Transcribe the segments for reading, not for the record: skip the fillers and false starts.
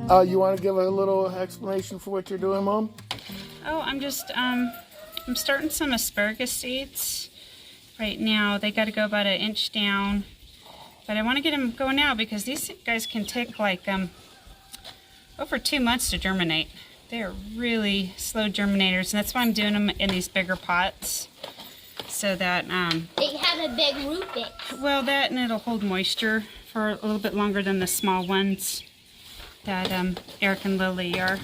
You want to give a little explanation for what you're doing, Mom? Oh, I'm just, I'm starting some asparagus seeds right now. They got to go about 1 inch down, but I want to get them going now because these guys can take like over 2 months to germinate. They are really slow germinators, and that's why I'm doing them in these bigger pots, so that they have a big root base. Well, that, and it'll hold moisture for a little bit longer than the small ones that Eric and Lily are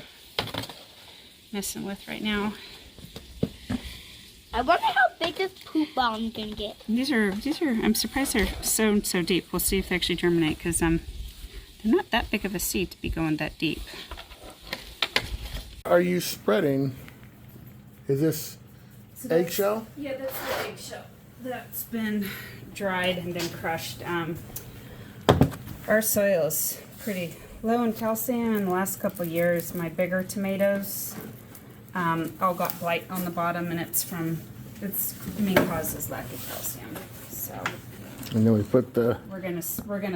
messing with right now. I wonder how big this poop bomb can get. These are. I'm surprised they're so deep. We'll see if they actually germinate because they're not that big of a seed to be going that deep. Are you spreading? Is this eggshell? Yeah, that's the eggshell. That's been dried and then crushed. Our soil is pretty low in calcium. In the last couple of years, my bigger tomatoes all got blight on the bottom, and its main cause is lack of calcium. So, And then we put the. we're gonna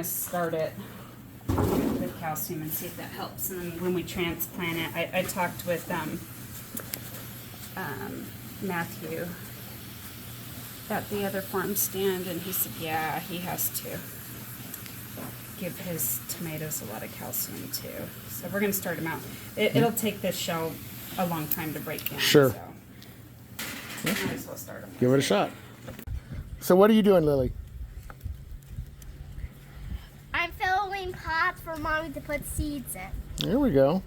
start it with calcium and see if that helps. And then when we transplant it, I talked with Matthew at the other farm stand, and he said, yeah, he has to give his tomatoes a lot of calcium too. So we're gonna start them out. It'll take this shell a long time to break down. Sure. So might as well start them. Give it a shot. So what are you doing, Lily? I'm filling pots for Mommy to put seeds in. There we go.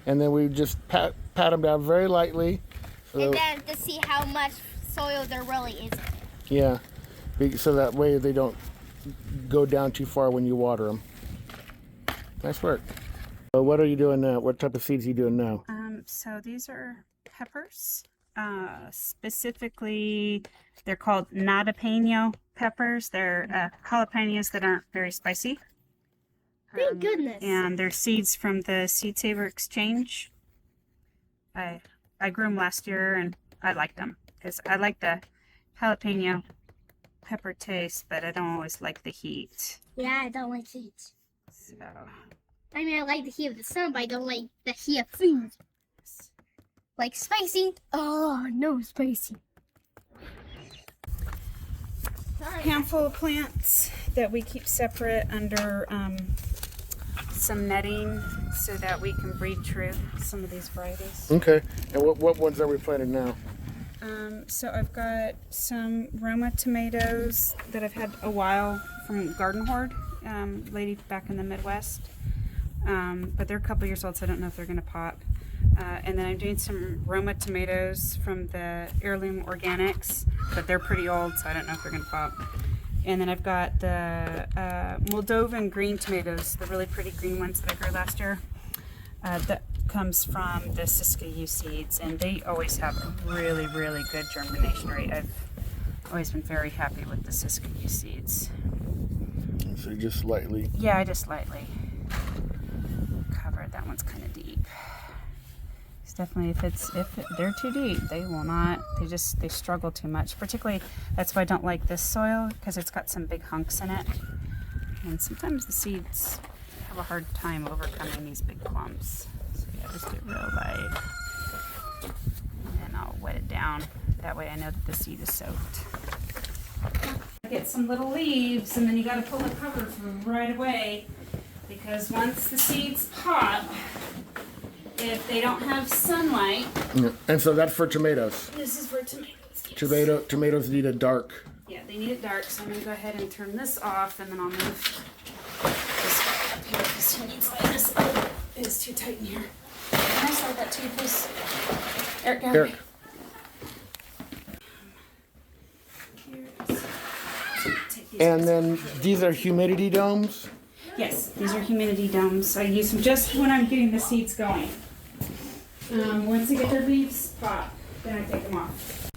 And then we just pat them down very lightly. And then to see how much soil there really is. Yeah, so that way they don't go down too far when you water them. Nice work. So what are you doing now? What type of seeds are you doing now? So these are peppers. Specifically, they're called jalapeno peppers. They're jalapenos that aren't very spicy. Thank goodness. And they're seeds from the Seed Saver Exchange. I grew them last year, and I liked them because I like the jalapeno pepper taste, but I don't always like the heat. Yeah, I don't like heat. So, I mean, I like the heat of the sun, but I don't like the heat of food. Like spicy? Oh, no spicy. handful of plants that we keep separate under some netting so that we can breed true some of these varieties. Okay. And what ones are we planting now? So I've got some Roma tomatoes that I've had a while from Garden Horde, lady back in the Midwest. But they're a couple years old, so I don't know if they're going to pop. And then I'm doing some Roma tomatoes from the Heirloom Organics, but they're pretty old, so I don't know if they're going to pop. And then I've got the Moldovan green tomatoes, the really pretty green ones that I grew last year. That comes from the Siskiyou seeds, and they always have a really, really good germination rate. I've always been very happy with the Siskiyou seeds. So you just lightly. Yeah, I just lightly covered. That one's kind of deep. It's definitely, if they're too deep, they will not. They struggle too much. Particularly, that's why I don't like this soil, because it's got some big hunks in it, and sometimes the seeds have a hard time overcoming these big clumps. So yeah, just do it real light, and then I'll wet it down. That way I know that the seed is soaked. Get some little leaves, and then you got to pull the cover from right away, because once the seeds pop, if they don't have sunlight. Yeah. And so that's for tomatoes. This is for tomatoes. Yes. Tomatoes need a dark. Yeah, they need it dark, so I'm going to go ahead and turn this off, and then I'll move this guy up here because he needs lightness. Oh, it is too tight in here. Can I slide that to you, please? Eric, go Eric. And then these are humidity domes? Yes, these are humidity domes. I use them just when I'm getting the seeds going. Once they get their leaves pop, then I take them off.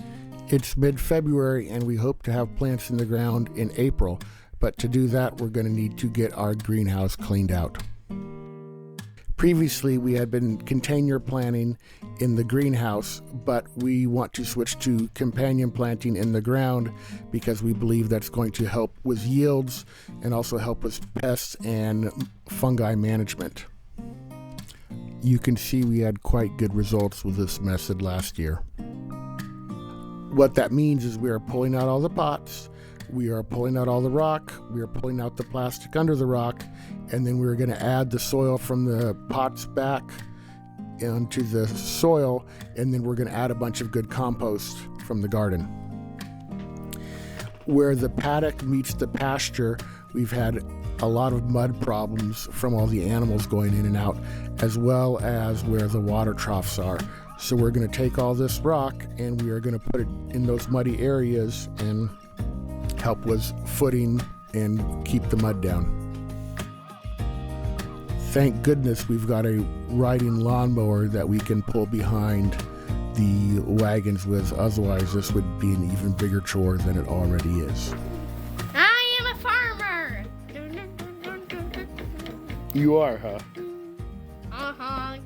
It's mid-February and we hope to have plants in the ground in April, but to do that we're going to need to get our greenhouse cleaned out. Previously we had been container planting in the greenhouse, but we want to switch to companion planting in the ground because we believe that's going to help with yields and also help with pests and fungi management. You can see we had quite good results with this method last year. What that means is we are pulling out all the pots, we are pulling out all the rock, we are pulling out the plastic under the rock, and then we're going to add the soil from the pots back into the soil, and then we're going to add a bunch of good compost from the garden. Where the paddock meets the pasture, we've had a lot of mud problems from all the animals going in and out, as well as where the water troughs are. So we're going to take all this rock and we are going to put it in those muddy areas and help with footing and keep the mud down. Thank goodness we've got a riding lawnmower that we can pull behind the wagons with, otherwise this would be an even bigger chore than it already is. I am a farmer. You are, huh? Uh-huh.